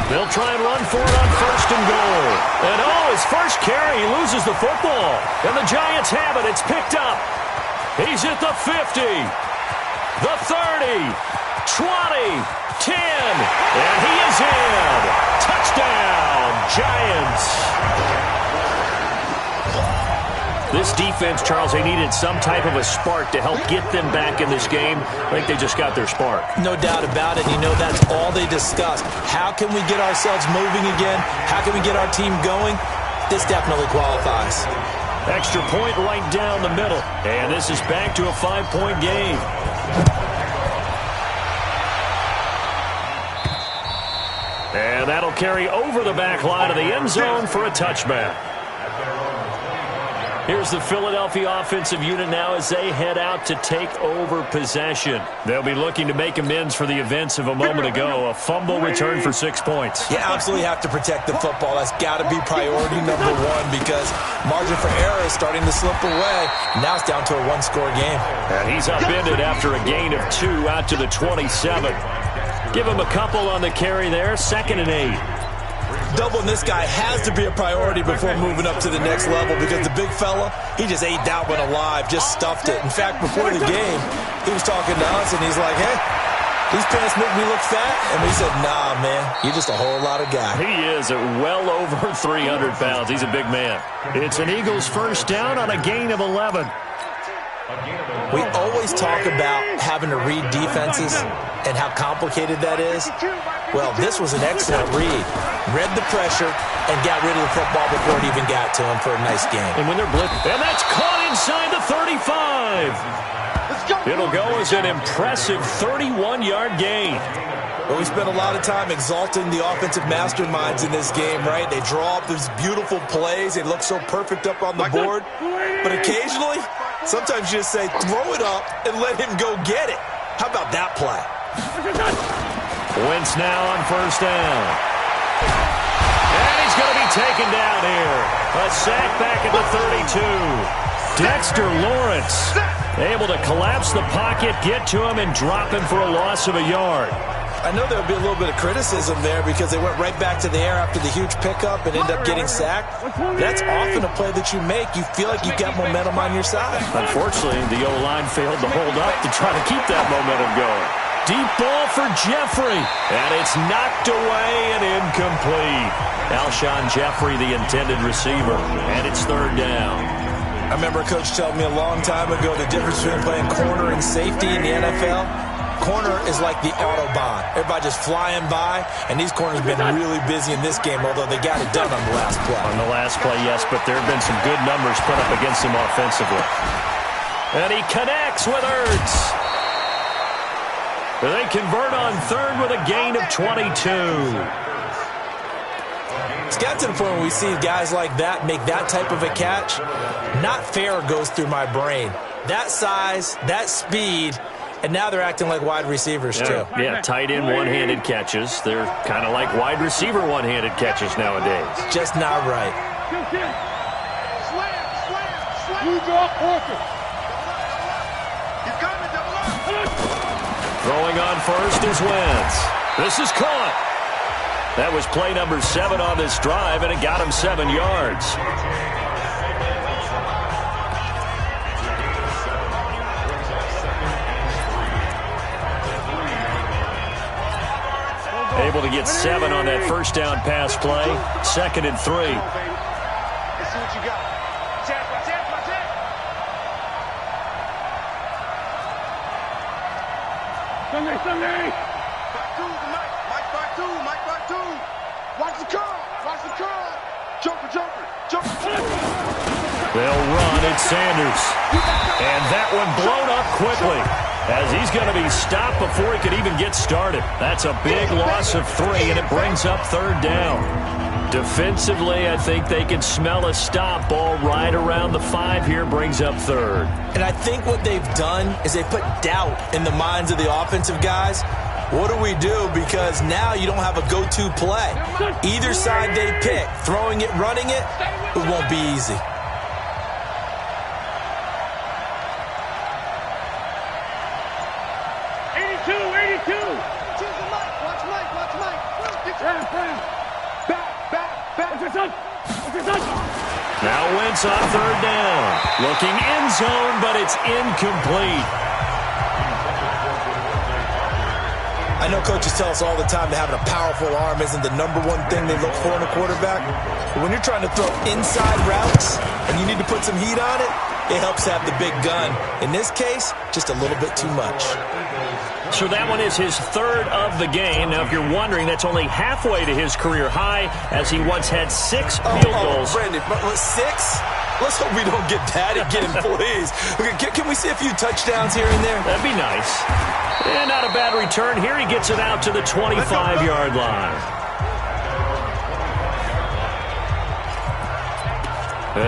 Speaker 2: They'll try and run for it on 1st and goal. And his first carry, he loses the football. And the Giants have it. It's picked up. He's at the 50, the 30, 20, 10, and he is in. Touchdown, Giants. This defense, Charles, they needed some type of a spark to help get them back in this game. I think they just got their spark.
Speaker 1: No doubt about it. You know, that's all they discussed. How can we get ourselves moving again? How can we get our team going? This definitely qualifies.
Speaker 2: Extra point right down the middle. And this is back to a 5-point game. And that'll carry over the back line of the end zone for a touchback. Here's the Philadelphia offensive unit now as they head out to take over possession. They'll be looking to make amends for the events of a moment ago. A fumble return for 6 points.
Speaker 1: You absolutely have to protect the football. That's got to be priority number one because margin for error is starting to slip away. Now it's down to a 1-score game.
Speaker 2: And he's upended after a gain of 2 out to the 27. Give him a couple on the carry there. 2nd and 8.
Speaker 1: Doubling this guy has to be a priority before moving up to the next level because the big fella, he just ate that one alive, just stuffed it. In fact, before the game, he was talking to us, and he's like, hey, these pants make me look fat? And we said, nah, man, you're just a whole lot of guy.
Speaker 2: He is at well over 300 pounds. He's a big man. It's an Eagles 1st down on a gain of 11.
Speaker 1: We always talk about having to read defenses and how complicated that is. Well, this was an excellent read. Read the pressure and got rid of the football before it even got to him for a nice game.
Speaker 2: And when they're blitzed, and that's caught inside the 35. It'll go as an impressive 31-yard gain.
Speaker 1: Well, we spent a lot of time exalting the offensive masterminds in this game, right? They draw up these beautiful plays. They look so perfect up on the board. But occasionally, sometimes you just say, throw it up and let him go get it. How about that play?
Speaker 2: Wentz now on 1st down. And he's going to be taken down here. A sack back at the 32. Dexter Lawrence able to collapse the pocket, get to him, and drop him for a loss of a yard.
Speaker 1: I know there would be a little bit of criticism there because they went right back to the air after the huge pickup and ended up getting sacked. That's often a play that you make. You feel like you've got momentum on your side.
Speaker 2: Unfortunately, the O-line failed to hold up to try to keep that momentum going. Deep ball for Jeffrey, and it's knocked away and incomplete. Alshon Jeffrey, the intended receiver, and it's 3rd down.
Speaker 1: I remember a coach telling me a long time ago the difference between playing corner and safety in the NFL. Corner is like the Autobahn. Everybody just flying by, and these corners have been really busy in this game, although they got it done on the last play.
Speaker 2: On the last play, yes, but there have been some good numbers put up against him offensively. And he connects with Ertz. They convert on 3rd with a gain of 22.
Speaker 1: It's got to the point where we see guys like that make that type of a catch. Not fair goes through my brain. That size, that speed, and now they're acting like wide receivers too.
Speaker 2: Yeah, tight end one-handed catches. They're kind of like wide receiver one-handed catches nowadays.
Speaker 1: Just not right.
Speaker 2: Throwing on 1st is Wentz. This is caught. That was play number 7 on this drive, and it got him 7 yards. Able to get 7 on that 1st down pass play. 2nd and 3.
Speaker 3: Let's see what you got. Sunday. Mike by two. Watch the curl. Jumper.
Speaker 2: They'll run at Sanders. And that one blown up quickly as he's going to be stopped before he could even get started. That's a big loss of 3, and it brings up 3rd down. Defensively, I think they can smell a stop. Ball right around the 5 here, brings up 3rd.
Speaker 1: And I think what they've done is they put doubt in the minds of the offensive guys. What do we do? Because now you don't have a go-to play. Either side they pick, throwing it, running it, it won't be easy.
Speaker 2: Now Wentz on 3rd down. Looking end zone, but it's incomplete.
Speaker 1: I know coaches tell us all the time that having a powerful arm isn't the #1 thing they look for in a quarterback. But when you're trying to throw inside routes and you need to put some heat on it, it helps have the big gun. In this case, just a little bit too much.
Speaker 2: So that one is his 3rd of the game. Now, if you're wondering, that's only halfway to his career high, as he once had 6 field goals.
Speaker 1: Brandon, 6? Let's hope we don't get that again, please. Okay, can we see a few touchdowns here and there?
Speaker 2: That'd be nice. And not a bad return. Here he gets it out to the 25-yard line.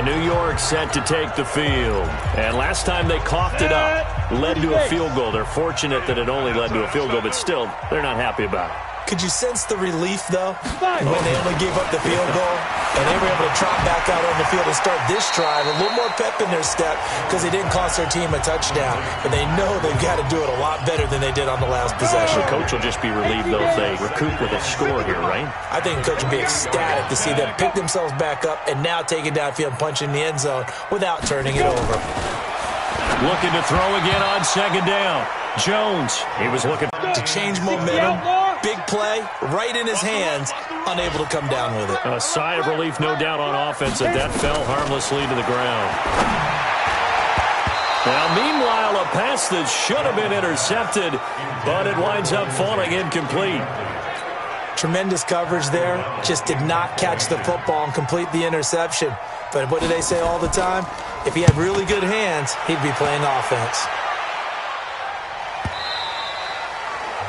Speaker 2: New York set to take the field. And last time they coughed it up, led to a field goal. They're fortunate that it only led to a field goal, but still, they're not happy about it.
Speaker 1: Could you sense the relief, though, when they only gave up the field goal and they were able to trot back out on the field and start this drive? A little more pep in their step because they didn't cost their team a touchdown. But they know they've got to do it a lot better than they did on the last possession.
Speaker 2: The coach will just be relieved, though, if they recoup with a score here, right?
Speaker 1: I think the coach will be ecstatic to see them pick themselves back up and now take it downfield and punch in the end zone without turning it over.
Speaker 2: Looking to throw again on 2nd down. Jones, he was looking
Speaker 1: to change momentum. Big play, right in his hands, unable to come down with it.
Speaker 2: A sigh of relief, no doubt, on offense, that fell harmlessly to the ground. Now, meanwhile, a pass that should have been intercepted, but it winds up falling incomplete.
Speaker 1: Tremendous coverage there. Just did not catch the football and complete the interception. But what do they say all the time? If he had really good hands, he'd be playing offense.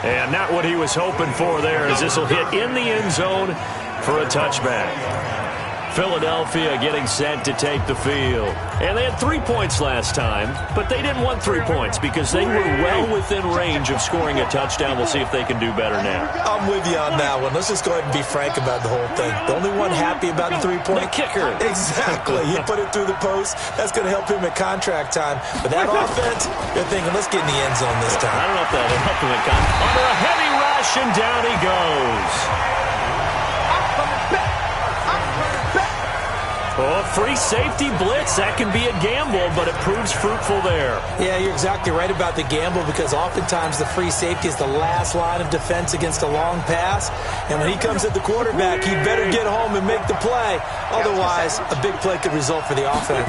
Speaker 2: And not what he was hoping for there, as this will hit in the end zone for a touchback. Philadelphia getting set to take the field. And they had 3 points last time, but they didn't want 3 points because they were well within range of scoring a touchdown. We'll see if they can do better now.
Speaker 1: I'm with you on that one. Let's just go ahead and be frank about the whole thing. The only one happy about the 3-point?
Speaker 2: The kicker.
Speaker 1: Exactly. He put it through the post. That's going to help him at contract time. But that offense, they're thinking, let's get in the end zone this time.
Speaker 2: I don't know if that'll help him at contract. Under a heavy rush, and down he goes. Oh, free safety blitz. That can be a gamble, but it proves fruitful there.
Speaker 1: Yeah, you're exactly right about the gamble because oftentimes the free safety is the last line of defense against a long pass. And when he comes at the quarterback, he better get home and make the play. Otherwise, a big play could result for the offense.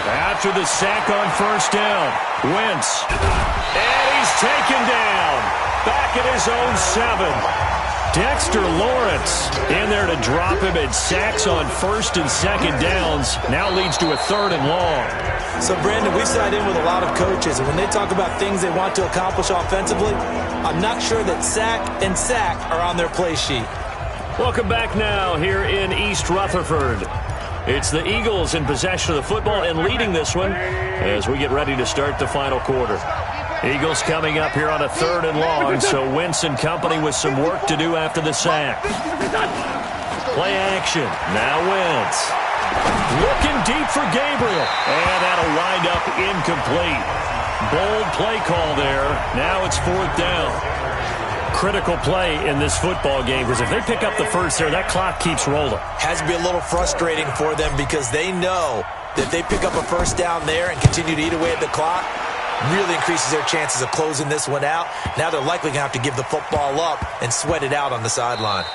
Speaker 2: After the sack on 1st down, Wentz. And he's taken down. Back at his own 7. Dexter Lawrence in there to drop him, and sacks on 1st and 2nd downs. Now leads to a 3rd and long.
Speaker 1: So, Brandon, we've sat in with a lot of coaches, and when they talk about things they want to accomplish offensively, I'm not sure that sack and sack are on their play sheet.
Speaker 2: Welcome back now here in East Rutherford. It's the Eagles in possession of the football and leading this one as we get ready to start the final quarter. Eagles coming up here on a 3rd and long, so Wentz and company with some work to do after the sack. Play action. Now Wentz. Looking deep for Gabriel. And that'll wind up incomplete. Bold play call there. Now it's 4th down. Critical play in this football game because if they pick up the first there, that clock keeps rolling.
Speaker 1: Has to be a little frustrating for them because they know that if they pick up a 1st down there and continue to eat away at the clock, really increases their chances of closing this one out. Now they're likely going to have to give the football up and sweat it out on the sideline.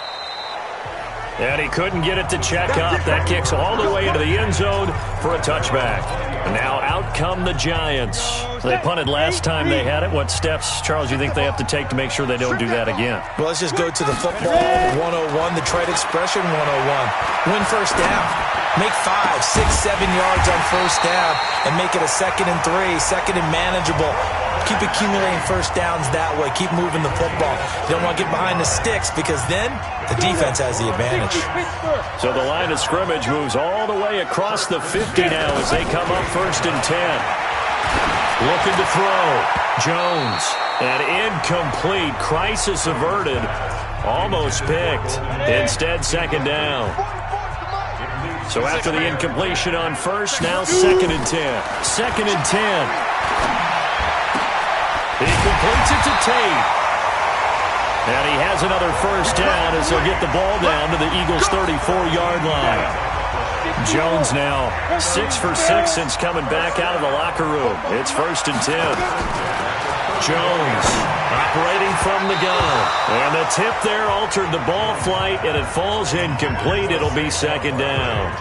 Speaker 2: And he couldn't get it to check up. That kicks all the way into the end zone for a touchback. And now out come the Giants. They punted last time they had it. What steps, Charles, you think they have to take to make sure they don't do that again?
Speaker 1: Well, let's just go to the football 101, the trade expression 101. Win first down. Make 5, 6, 7 yards on first down and make it a 2nd and 3, 2nd and manageable. Keep accumulating first downs that way. Keep moving the football. You don't want to get behind the sticks because then the defense has the advantage.
Speaker 2: So the line of scrimmage moves all the way across the 50 now as they come up 1st and 10. Looking to throw. Jones. And incomplete. Crisis averted. Almost picked. Instead, 2nd down. So after the incompletion on first, now 2nd and 10. 2nd and 10. He completes it to Tate. And he has another first down as he'll get the ball down to the Eagles' 34-yard line. Jones now 6 for 6 since coming back out of the locker room. It's 1st and 10. Jones operating from the gun. And the tip there altered the ball flight, and it falls incomplete. It'll be 2nd down.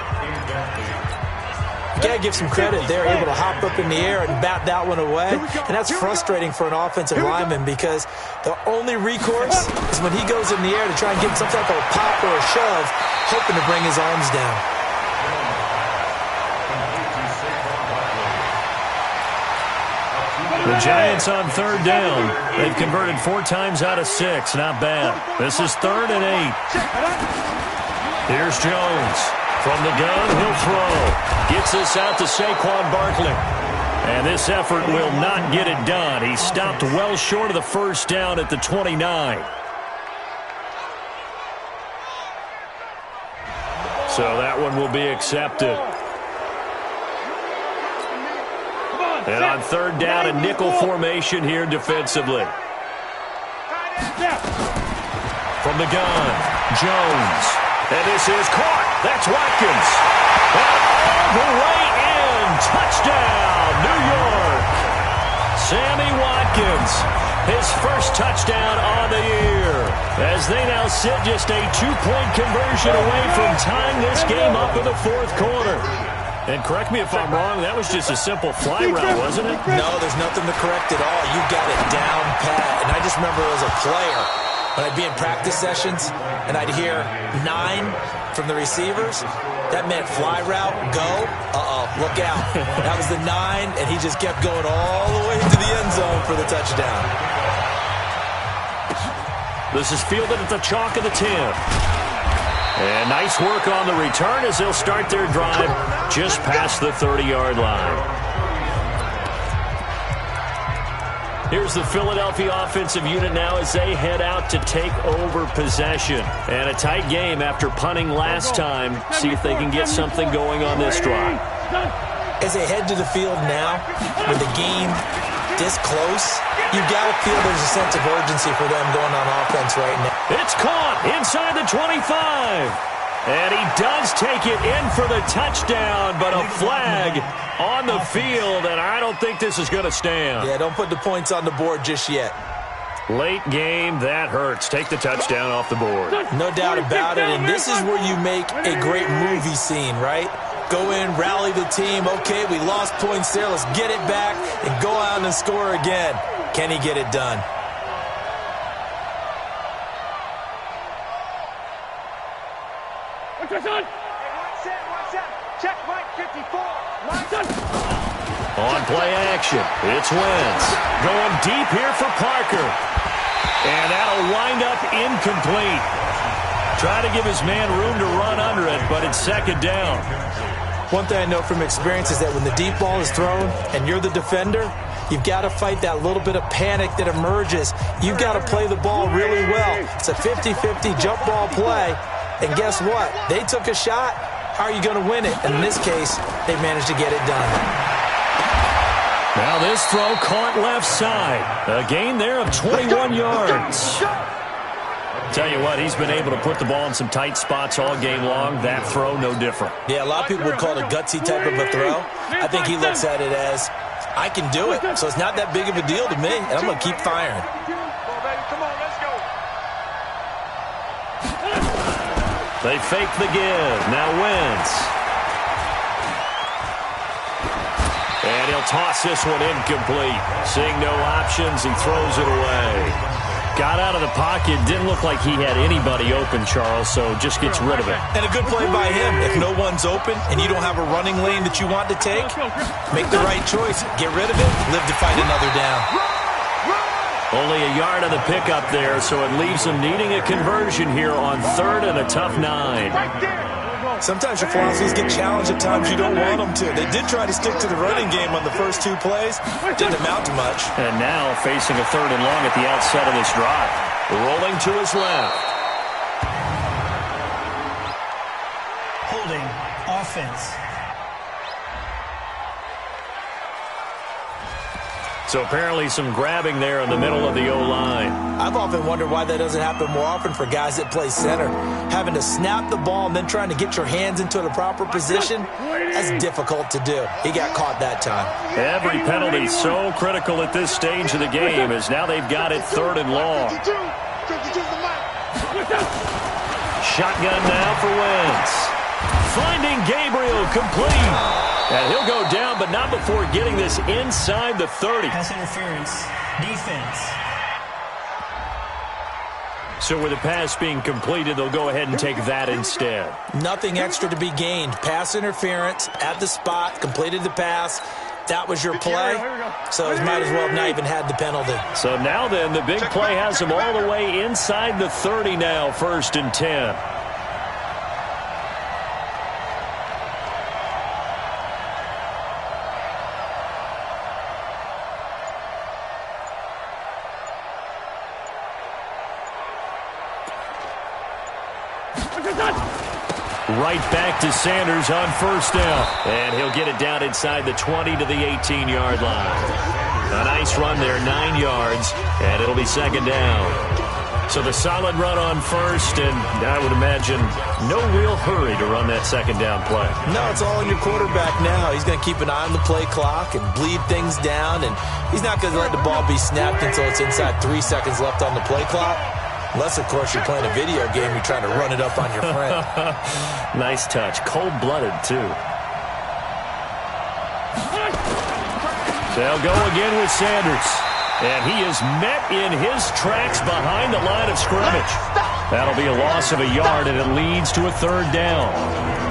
Speaker 1: You got to give some credit. They're able to hop up in the air and bat that one away. And that's frustrating for an offensive lineman because the only recourse is when he goes in the air to try and get some type of a pop or a shove, hoping to bring his arms down.
Speaker 2: The Giants on 3rd down. They've converted 4 times out of 6. Not bad. This is 3rd and 8. Here's Jones. From the gun, he'll throw. Gets this out to Saquon Barkley. And this effort will not get it done. He stopped well short of the first down at the 29. So that one will be accepted. And on 3rd down, a nickel formation here defensively. From the gun, Jones. And this is caught. That's Watkins. And all the way in. Touchdown, New York. Sammy Watkins. His first touchdown on the year. As they now sit just a 2-point conversion away from tying this game up in the 4th quarter. And correct me if I'm wrong, that was just a simple fly route, wasn't it?
Speaker 1: No, there's nothing to correct at all. You got it down pat. And I just remember as a player, when I'd be in practice sessions and I'd hear 9 from the receivers, that meant fly route, go, look out. That was the 9, and he just kept going all the way to the end zone for the touchdown.
Speaker 2: This is fielded at the chalk of the 10. And nice work on the return as they'll start their drive just past the 30-yard line. Here's the Philadelphia offensive unit now as they head out to take over possession. And a tight game after punting last time. See if they can get something going on this drive.
Speaker 1: As they head to the field now, with the game this close, you've got to feel there's a sense of urgency for them going on offense right now.
Speaker 2: It's caught inside the 25. And he does take it in for the touchdown, but a flag on the field, and I don't think this is going to stand.
Speaker 1: Yeah, don't put the points on the board just yet.
Speaker 2: Late game, that hurts. Take the touchdown off the board.
Speaker 1: No doubt about it, and this is where you make a great movie scene, right? Go in, rally the team. Okay, we lost points there. Let's get it back and go out and score again. Can he get it done?
Speaker 3: Check Mike 54.
Speaker 2: On play action, it's Wentz. Going deep here for Parker. And that'll wind up incomplete. Try to give his man room to run under it, but it's 2nd down.
Speaker 1: One thing I know from experience is that when the deep ball is thrown and you're the defender, you've got to fight that little bit of panic that emerges. You've got to play the ball really well. It's a 50-50 jump ball play. And guess what? They took a shot. How are you going to win it? And in this case, they managed to get it done.
Speaker 2: Now this throw caught left side. A gain there of 21 yards. Tell you what, he's been able to put the ball in some tight spots all game long. That throw, no different.
Speaker 1: Yeah, a lot of people would call it a gutsy type of a throw. I think he looks at it as, I can do it. So it's not that big of a deal to me, and I'm going to keep firing.
Speaker 2: They fake the give. Now Wentz. And he'll toss this one incomplete. Seeing no options, he throws it away. Got out of the pocket. Didn't look like he had anybody open, Charles, so just gets rid of it.
Speaker 1: And a good play by him. If no one's open and you don't have a running lane that you want to take, make the right choice. Get rid of it. Live to fight another down.
Speaker 2: Only a yard on the pickup there, so it leaves them needing a conversion here on 3rd and a tough 9.
Speaker 1: Sometimes your philosophies get challenged at times you don't want them to. They did try to stick to the running game on the first 2 plays. Didn't amount to much.
Speaker 2: And now facing a 3rd and long at the outset of this drive. Rolling to his left.
Speaker 4: Holding offense.
Speaker 2: So apparently some grabbing there in the middle of the O-line.
Speaker 1: I've often wondered why that doesn't happen more often for guys that play center. Having to snap the ball and then trying to get your hands into the proper position, that's difficult to do. He got caught that time.
Speaker 2: Every penalty so critical at this stage of the game as now they've got it 3rd and long. Shotgun now for Wentz. Finding Gabriel complete. And he'll go down, but not before getting this inside the 30.
Speaker 4: Pass interference. Defense.
Speaker 2: So with the pass being completed, they'll go ahead and take that instead.
Speaker 1: Nothing extra to be gained. Pass interference at the spot, completed the pass. That was your play, so he might as well have not even had the penalty.
Speaker 2: So now then, the big play has him all the way inside the 30 now, 1st and 10. Right back to Sanders on 1st down. And he'll get it down inside the 20 to the 18-yard line. A nice run there, 9 yards, and it'll be 2nd down. So the solid run on 1st, and I would imagine no real hurry to run that 2nd down play.
Speaker 1: No, it's all on your quarterback now. He's going to keep an eye on the play clock and bleed things down, and he's not going to let the ball be snapped until it's inside 3 seconds left on the play clock. Unless, of course, you're playing a video game, you're trying to run it up on your friend.
Speaker 2: Nice touch. Cold-blooded, too. They'll go again with Sanders. And he is met in his tracks behind the line of scrimmage. That'll be a loss of a yard, and it leads to a 3rd down.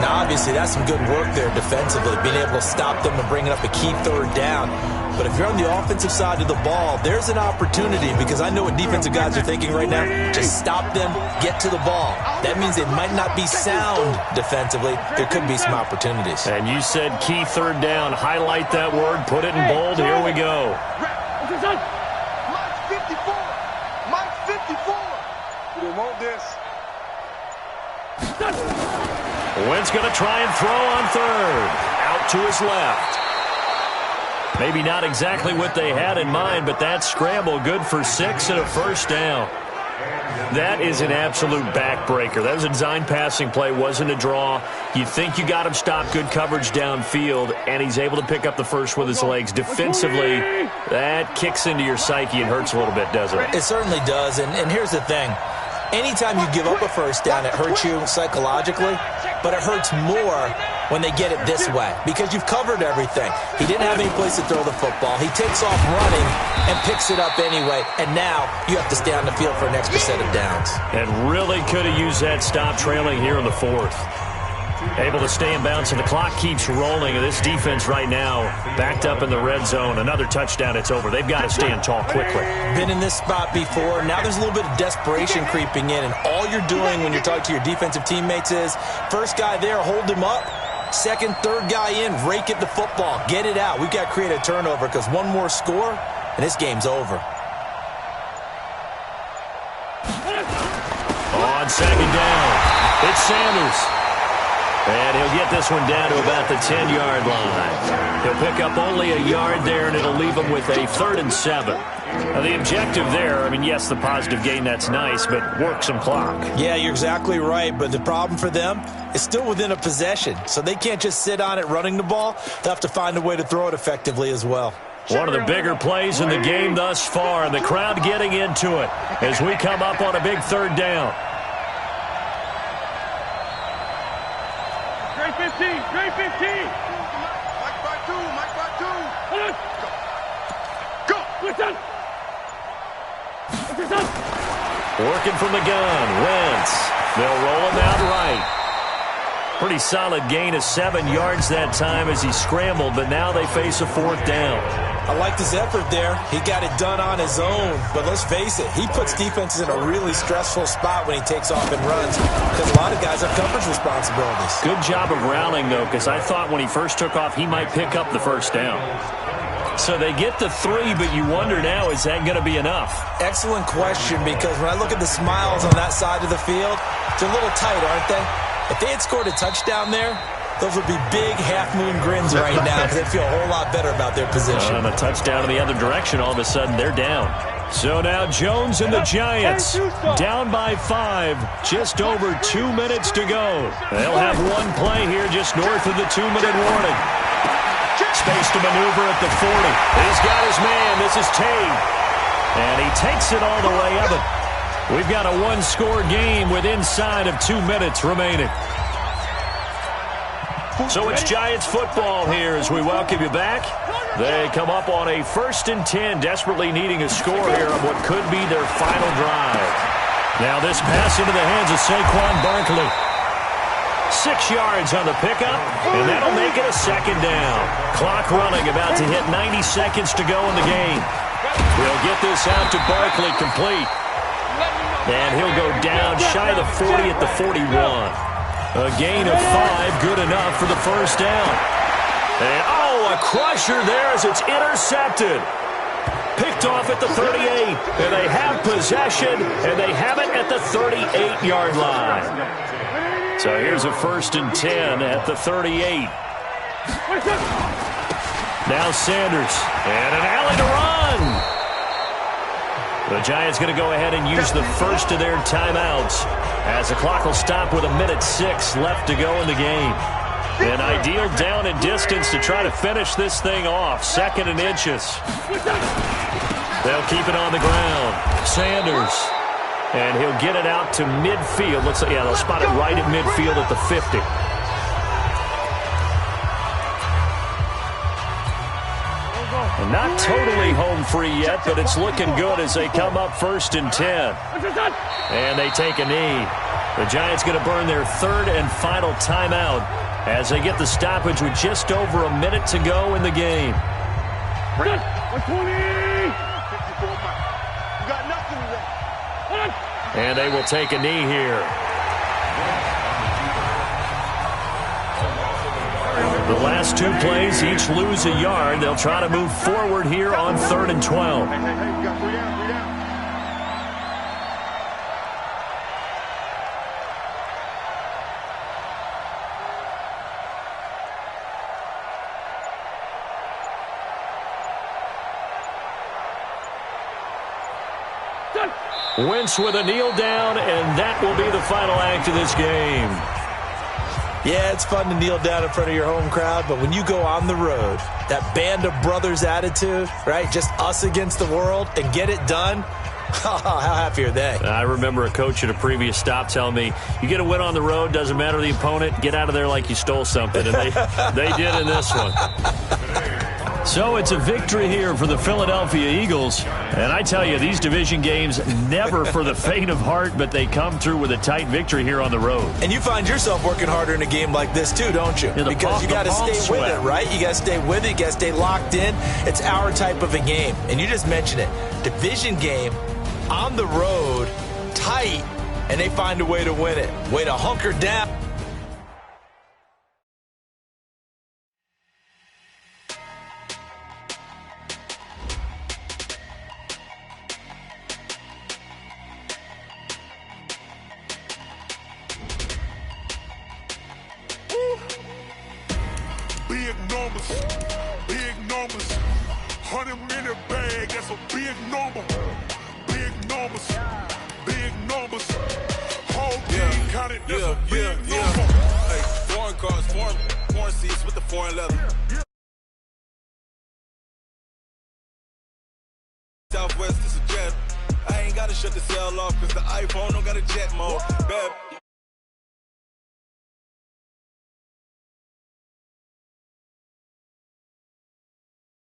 Speaker 1: Now, obviously, that's some good work there defensively, being able to stop them and bringing up a key 3rd down. But if you're on the offensive side of the ball, there's an opportunity, because I know what defensive guys are thinking right now. Just stop them, get to the ball. That means they might not be sound defensively. There could be some opportunities.
Speaker 2: And you said key 3rd down. Highlight that word. Put it in bold. Here we go.
Speaker 3: Mike 54. Mike 54. You don't want this.
Speaker 2: Wentz going to try and throw on 3rd. Out to his left. Maybe not exactly what they had in mind, but that scramble good for 6 and a 1st down. That is an absolute backbreaker. That was a design passing play, wasn't a draw. You think you got him stopped, good coverage downfield, and he's able to pick up the 1st with his legs. Defensively, that kicks into your psyche and hurts a little bit, doesn't it?
Speaker 1: It certainly does, and here's the thing. Anytime you give up a 1st down, it hurts you psychologically, but it hurts more when they get it this way, because you've covered everything. He didn't have any place to throw the football. He takes off running and picks it up anyway, and now you have to stay on the field for an extra set of downs.
Speaker 2: And really could have used that stop trailing here in the 4th. Able to stay in bounds, and the clock keeps rolling. And this defense right now backed up in the red zone. Another touchdown, it's over. They've got to stand tall quickly.
Speaker 1: Been in this spot before. Now there's a little bit of desperation creeping in, and all you're doing when you're talking to your defensive teammates is, first guy there, hold him up. Second, third guy in, rake at the football. Get it out. We've got to create a turnover, because one more score, and this game's over.
Speaker 2: On 2nd down, it's Sanders. And he'll get this one down to about the 10-yard line. He'll pick up only a yard there, and it'll leave him with a 3rd and 7. Now, the objective there, I mean, yes, the positive gain, that's nice, but work some clock.
Speaker 1: Yeah, you're exactly right, but the problem for them is still within a possession, so they can't just sit on it running the ball. They'll have to find a way to throw it effectively as well.
Speaker 2: One of the bigger plays in the game thus far, and the crowd getting into it as we come up on a big 3rd down.
Speaker 3: Great 15, great 15. Mike by 2, Mike by 2.
Speaker 2: Working from the gun, Wentz. They'll roll him out right. Pretty solid gain of 7 yards that time as he scrambled, but now they face a 4th down.
Speaker 1: I liked his effort there. He got it done on his own. But let's face it, he puts defenses in a really stressful spot when he takes off and runs because a lot of guys have coverage responsibilities.
Speaker 2: Good job of rallying, though, because I thought when he first took off, he might pick up the first down. So they get the 3, but you wonder now, is that going to be enough?
Speaker 1: Excellent question, because when I look at the smiles on that side of the field, they're a little tight, aren't they? If they had scored a touchdown there, those would be big half-moon grins right now because they'd feel a whole lot better about their position.
Speaker 2: On a touchdown in the other direction, all of a sudden they're down. So now Jones and the Giants down by 5, just over 2 minutes to go. They'll have one play here just north of the 2-minute warning. Space to maneuver at the 40. He's got his man. This is Tate. And he takes it all the way up. We've got a one-score game with inside of 2 minutes remaining. So it's Giants football here as we welcome you back. They come up on a 1st and 10, desperately needing a score here on what could be their final drive. Now this pass into the hands of Saquon Barkley. 6 yards on the pickup, and that'll make it a 2nd down. Clock running, about to hit 90 seconds to go in the game. He'll get this out to Barkley, complete. And he'll go down shy of the 40 at the 41. A gain of 5, good enough for the 1st down. And, a crusher there as it's intercepted. Picked off at the 38. And they have possession, and they have it at the 38-yard line. So here's a 1st and 10 at the 38. Now Sanders, and an alley to run. The Giants going to go ahead and use the first of their timeouts as the clock will stop with 1:06 left to go in the game. An ideal down and distance to try to finish this thing off. 2nd and inches. They'll keep it on the ground. Sanders. And he'll get it out to midfield. Looks like, they'll spot it right at midfield at the 50. And not totally home free yet, but it's looking good as they come up 1st and 10. And they take a knee. The Giants going to burn their 3rd and final timeout as they get the stoppage with just over a minute to go in the game. And they will take a knee here. The last 2 plays each lose a yard. They'll try to move forward here on 3rd and 12. Wentz with a kneel down, and that will be the final act of this game.
Speaker 1: Yeah, it's fun to kneel down in front of your home crowd, but when you go on the road, that band of brothers attitude, right, just us against the world, and get it done, how happy are they?
Speaker 2: I remember a coach at a previous stop telling me, you get a win on the road, doesn't matter the opponent, get out of there like you stole something, and they did in this one. So it's a victory here for the Philadelphia Eagles. And I tell you, these division games, never for the faint of heart, but they come through with a tight victory here on the road.
Speaker 1: And you find yourself working harder in a game like this too, don't you?
Speaker 2: Yeah,
Speaker 1: because you got to stay with it, right? You got to stay with it. You got to stay locked in. It's our type of a game. And you just mentioned it. Division game, on the road, tight, and they find a way to win it. Way to hunker down.
Speaker 5: Big numbers, 100-minute bag, that's a big number. Big numbers, whole game counted, that's a big number.
Speaker 6: Hey, foreign cars, foreign seats with the foreign leather. Southwest, this a jet. I ain't gotta shut the cell off, cause the iPhone don't got a jet mode. Bad